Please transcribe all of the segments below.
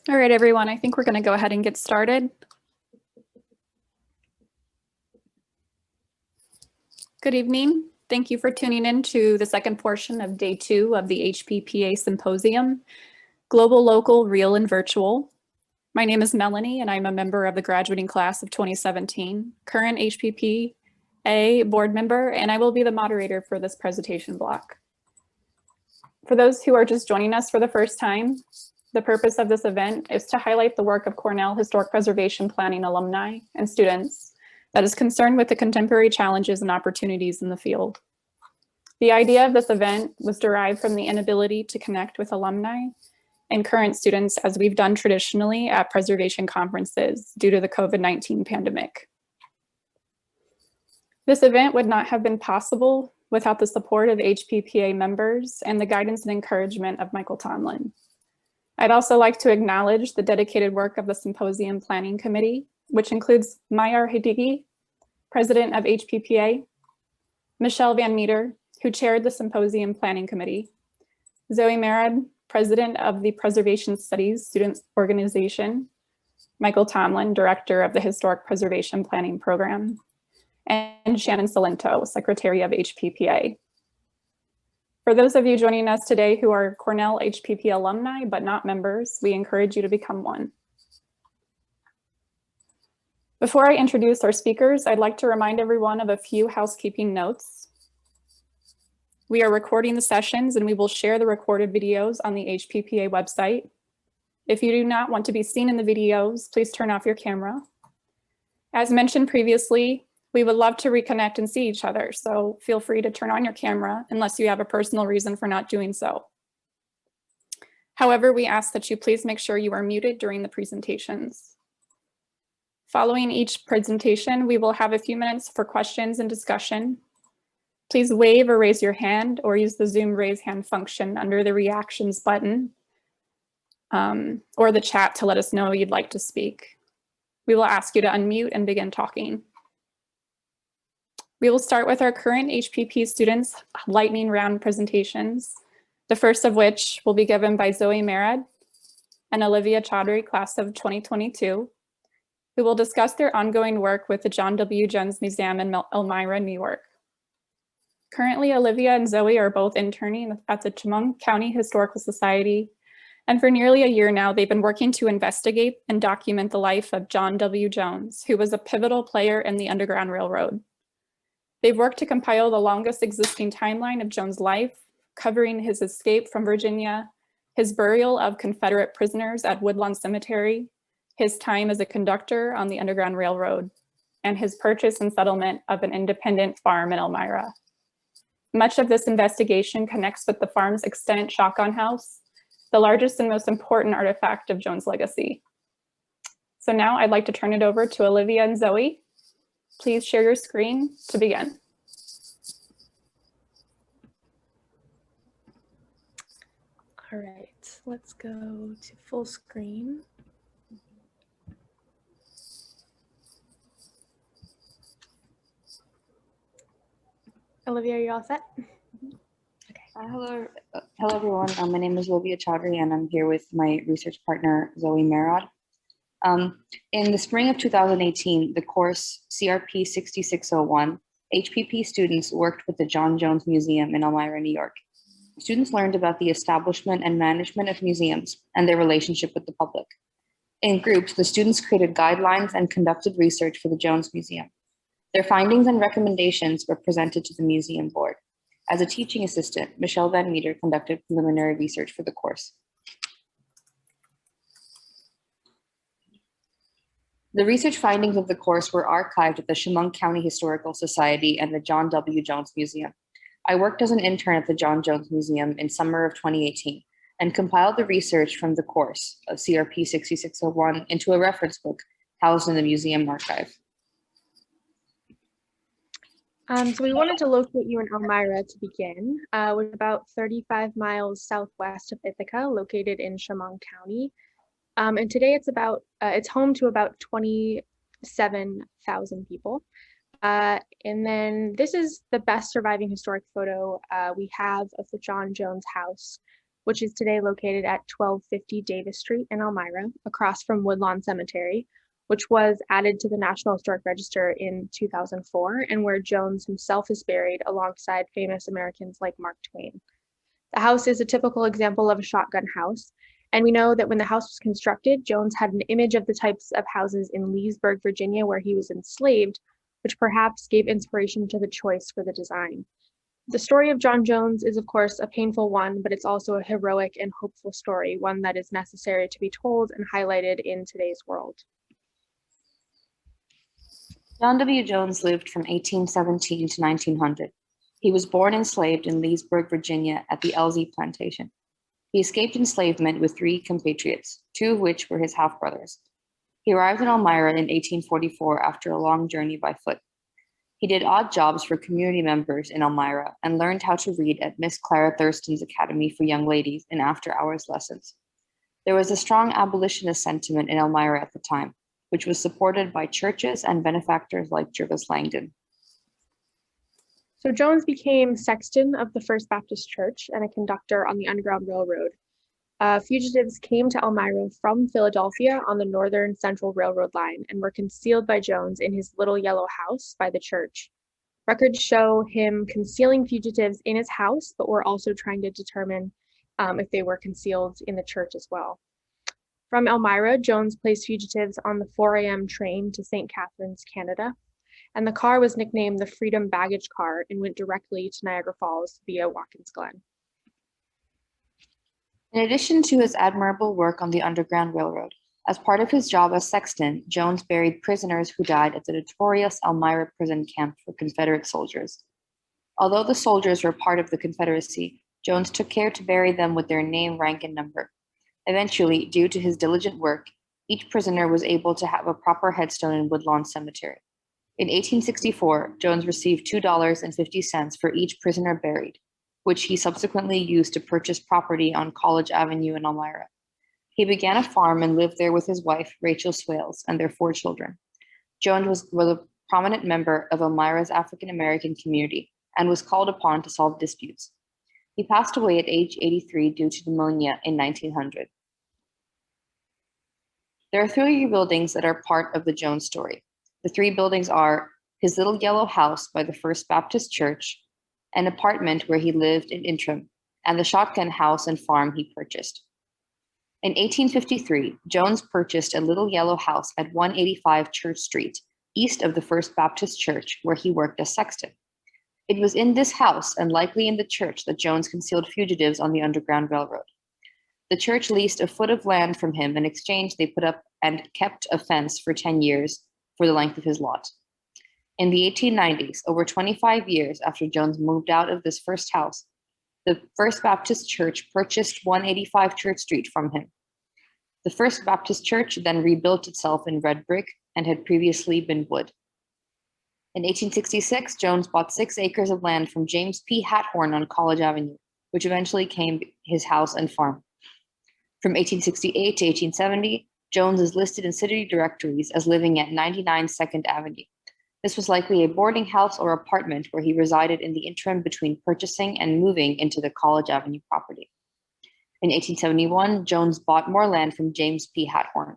All right, everyone, I think we're going to go ahead and get started. Good evening. Thank you for tuning in to the second portion of day 2 of the HPPA Symposium, Global, Local, Real, and Virtual. My name is Melanie, and I'm a member of the graduating class of 2017, current HPPA board member, and I will be the moderator for this presentation block. For those who are just joining us for the first time, the purpose of this event is to highlight the work of Cornell Historic Preservation Planning alumni and students that is concerned with the contemporary challenges and opportunities in the field. The idea of this event was derived from the inability to connect with alumni and current students as we've done traditionally at preservation conferences due to the COVID-19 pandemic. This event would not have been possible without the support of HPPA members and the guidance and encouragement of Michael Tomlin. I'd also like to acknowledge the dedicated work of the Symposium Planning Committee, which includes Mayar Hidigi, President of HPPA, Michelle Van Meter, who chaired the Symposium Planning Committee, Zoe Merod, President of the Preservation Studies Students Organization, Michael Tomlin, Director of the Historic Preservation Planning Program, and Shannon Salento, Secretary of HPPA. For those of you joining us today who are Cornell HPP alumni but not members, we encourage you to become one. Before I introduce our speakers, I'd like to remind everyone of a few housekeeping notes. We are recording the sessions and we will share the recorded videos on the HPPA website. If you do not want to be seen in the videos, please turn off your camera. As mentioned previously, we would love to reconnect and see each other, so feel free to turn on your camera unless you have a personal reason for not doing so. However, we ask that you please make sure you are muted during the presentations. Following each presentation, we will have a few minutes for questions and discussion. Please wave or raise your hand or use the Zoom raise hand function under the reactions button or the chat to let us know you'd like to speak. We will ask you to unmute and begin talking. We will start with our current HPP students' lightning round presentations, the first of which will be given by Zoe Merod and Olivia Chaudhury, class of 2022, who will discuss their ongoing work with the John W. Jones Museum in Elmira, New York. Currently, Olivia and Zoe are both interning at the Chemung County Historical Society, and for nearly a year now, they've been working to investigate and document the life of John W. Jones, who was a pivotal player in the Underground Railroad. They've worked to compile the longest existing timeline of Jones' life, covering his escape from Virginia, his burial of Confederate prisoners at Woodlawn Cemetery, his time as a conductor on the Underground Railroad, and his purchase and settlement of an independent farm in Elmira. Much of this investigation connects with the farm's extant shotgun house, the largest and most important artifact of Jones' legacy. So now I'd like to turn it over to Olivia and Zoe. Please share your screen to begin. All right, let's go to full screen. Olivia, are you all set? Okay. Hello everyone. My name is Olivia Chaudhury, and I'm here with my research partner, Zoe Merod. In the spring of 2018, the course CRP 6601, HPP students worked with the John Jones Museum in Elmira, New York. Students learned about the establishment and management of museums and their relationship with the public. In groups, the students created guidelines and conducted research for the Jones Museum. Their findings and recommendations were presented to the museum board. As a teaching assistant, Michelle Van Meter conducted preliminary research for the course. The research findings of the course were archived at the Chemung County Historical Society and the John W. Jones Museum. I worked as an intern at the John Jones Museum in summer of 2018 and compiled the research from the course of CRP 6601 into a reference book housed in the museum archive. So we wanted to locate you in Elmira to begin, which is about 35 miles southwest of Ithaca, located in Chemung County. And today it's home to about 27,000 people. And then this is the best surviving historic photo we have of the John Jones house. which is today located at 1250 Davis Street in Elmira, across from Woodlawn Cemetery, which was added to the National Historic Register in 2004, and where Jones himself is buried alongside famous Americans like Mark Twain. The house is a typical example of a shotgun house, and we know that when the house was constructed, Jones had an image of the types of houses in Leesburg, Virginia, where he was enslaved, which perhaps gave inspiration to the choice for the design. The story of John Jones is, of course, a painful one, but it's also a heroic and hopeful story, one that is necessary to be told and highlighted in today's world. John W. Jones lived from 1817 to 1900. He was born enslaved in Leesburg, Virginia, at the Elzie plantation. He escaped enslavement with 3 compatriots, 2 of which were his half-brothers. He arrived in Elmira in 1844 after a long journey by foot. He did odd jobs for community members in Elmira and learned how to read at Miss Clara Thurston's Academy for Young Ladies in after-hours lessons. There was a strong abolitionist sentiment in Elmira at the time, which was supported by churches and benefactors like Jervis Langdon. So Jones became sexton of the First Baptist Church and a conductor on the Underground Railroad. Fugitives came to Elmira from Philadelphia on the Northern Central Railroad line and were concealed by Jones in his little yellow house by the church. Records show him concealing fugitives in his house, but were also trying to determine if they were concealed in the church as well. From Elmira, Jones placed fugitives on the 4 a.m. train to St. Catharines, Canada, and the car was nicknamed the Freedom Baggage Car and went directly to Niagara Falls via Watkins Glen. In addition to his admirable work on the Underground Railroad, as part of his job as sexton, Jones buried prisoners who died at the notorious Elmira prison camp for Confederate soldiers. Although the soldiers were part of the Confederacy, Jones took care to bury them with their name, rank, and number. Eventually, due to his diligent work, each prisoner was able to have a proper headstone in Woodlawn Cemetery. In 1864, Jones received $2.50 for each prisoner buried, which he subsequently used to purchase property on College Avenue in Elmira. He began a farm and lived there with his wife, Rachel Swales, and their 4 children. Jones was a prominent member of Elmira's African-American community and was called upon to solve disputes. He passed away at age 83 due to pneumonia in 1900. There are 3 buildings that are part of the Jones story. The 3 buildings are his little yellow house by the First Baptist Church, an apartment where he lived in interim, and the shotgun house and farm he purchased. In 1853, Jones purchased a little yellow house at 185 Church Street, east of the First Baptist Church, where he worked as sexton. It was in this house, and likely in the church, that Jones concealed fugitives on the Underground Railroad. The church leased a foot of land from him. In exchange, they put up and kept a fence for 10 years for the length of his lot. In the 1890s, over 25 years after Jones moved out of this first house, the First Baptist Church purchased 185 Church Street from him. The First Baptist Church then rebuilt itself in red brick and had previously been wood. In 1866, Jones bought 6 acres of land from James P. Hathorne on College Avenue, which eventually became his house and farm. From 1868 to 1870, Jones is listed in city directories as living at 99 2nd Avenue. This was likely a boarding house or apartment where he resided in the interim between purchasing and moving into the College Avenue property. In 1871, Jones bought more land from James P. Hathorne.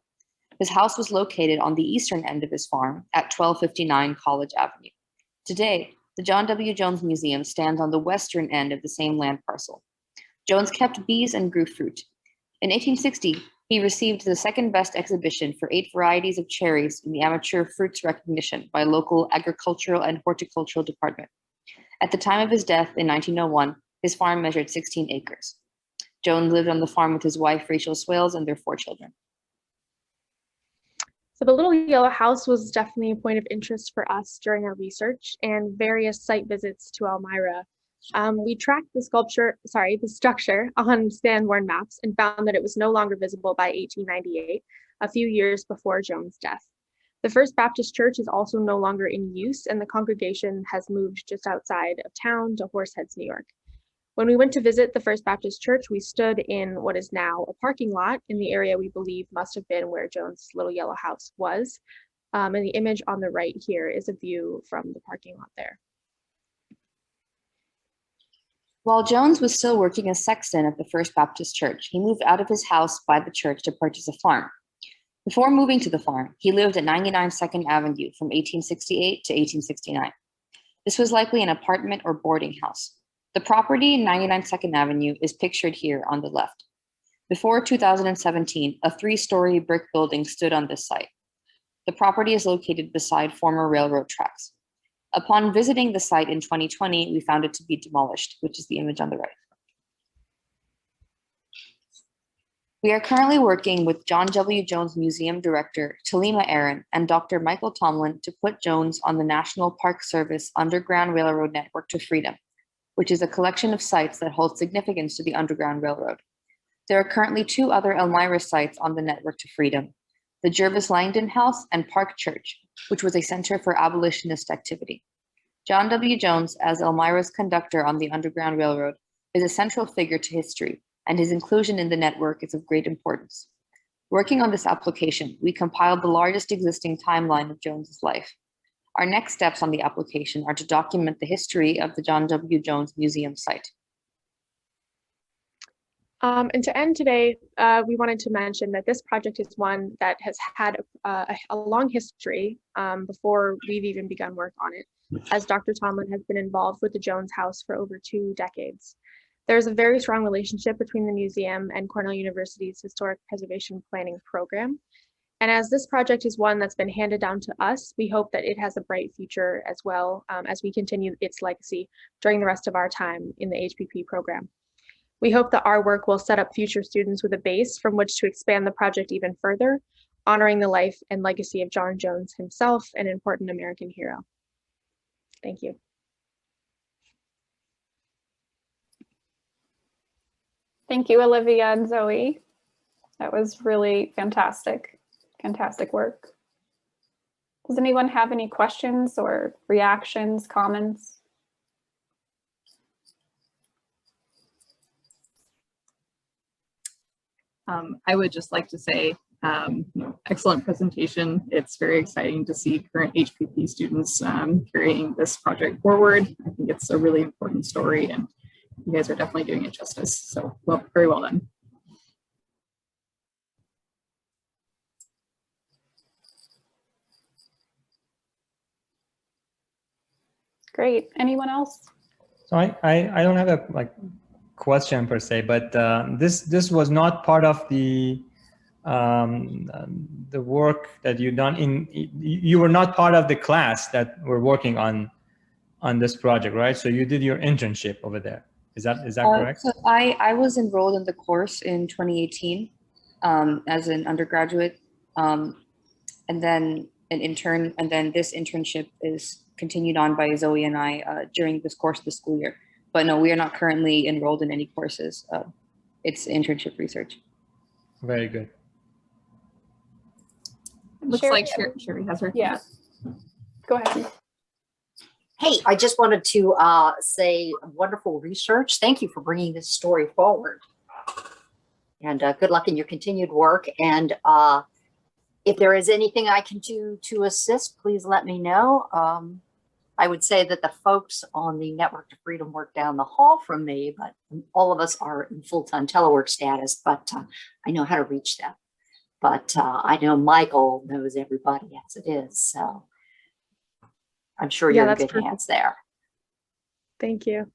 His house was located on the eastern end of his farm at 1259 College Avenue. Today, the John W. Jones Museum stands on the western end of the same land parcel. Jones kept bees and grew fruit. In 1860, he received the second best exhibition for 8 varieties of cherries in the amateur fruits recognition by local agricultural and horticultural department. At the time of his death in 1901, his farm measured 16 acres. Jones lived on the farm with his wife, Rachel Swales, and their 4 children. So the little yellow house was definitely a point of interest for us during our research and various site visits to Elmira. We tracked the structure on Sanborn maps and found that it was no longer visible by 1898, a few years before Jones' death. The First Baptist Church is also no longer in use, and the congregation has moved just outside of town to Horseheads, New York. When we went to visit the First Baptist Church, we stood in what is now a parking lot in the area we believe must have been where Jones' little yellow house was. And the image on the right here is a view from the parking lot there. While Jones was still working as sexton at the First Baptist Church, he moved out of his house by the church to purchase a farm. Before moving to the farm, he lived at 99 2nd Avenue from 1868 to 1869. This was likely an apartment or boarding house. The property in 99 2nd Avenue is pictured here on the left. Before 2017, a 3-story brick building stood on this site. The property is located beside former railroad tracks. Upon visiting the site in 2020, we found it to be demolished, which is the image on the right. We are currently working with John W. Jones Museum Director Talima Aaron and Dr. Michael Tomlin to put Jones on the National Park Service Underground Railroad Network to Freedom, which is a collection of sites that hold significance to the Underground Railroad. There are currently 2 other Elmira sites on the network to Freedom, the Jervis Langdon House and Park Church, which was a center for abolitionist activity. John W. Jones, as Elmira's conductor on the Underground Railroad, is a central figure to history, and his inclusion in the network is of great importance. Working on this application, we compiled the largest existing timeline of Jones's life. Our next steps on the application are to document the history of the John W. Jones Museum site. And to end today, we wanted to mention that this project is one that has had a long history before we've even begun work on it, as Dr. Tomlin has been involved with the Jones House for over 2 decades. There's a very strong relationship between the museum and Cornell University's Historic Preservation Planning program. And as this project is one that's been handed down to us, we hope that it has a bright future as well as we continue its legacy during the rest of our time in the HPP program. We hope that our work will set up future students with a base from which to expand the project even further, honoring the life and legacy of John Jones himself, an important American hero. Thank you. Thank you, Olivia and Zoe. That was really fantastic, fantastic work. Does anyone have any questions or reactions, comments? I would just like to say, excellent presentation. It's very exciting to see current HPP students carrying this project forward. I think it's a really important story, and you guys are definitely doing it justice. So, well, very well done. Great. Anyone else? So I don't have a question per se, but this was not part of the work that you done you were not part of the class that were working on this project, right? So you did your internship over there. Is that correct? So I was enrolled in the course in 2018 as an undergraduate, and then an intern, and then this internship is continued on by Zoe and I during this course of the school year. But no, we are not currently enrolled in any courses. It's internship research. Very good. Looks like Sherry has her. Yeah. Go ahead. Hey, I just wanted to say wonderful research. Thank you for bringing this story forward. And good luck in your continued work. And if there is anything I can do to assist, please let me know. I would say that the folks on the Network to Freedom work down the hall from me, but all of us are in full-time telework status, but I know how to reach them. But I know Michael knows everybody as it is, so I'm sure you're in good hands there. Thank you.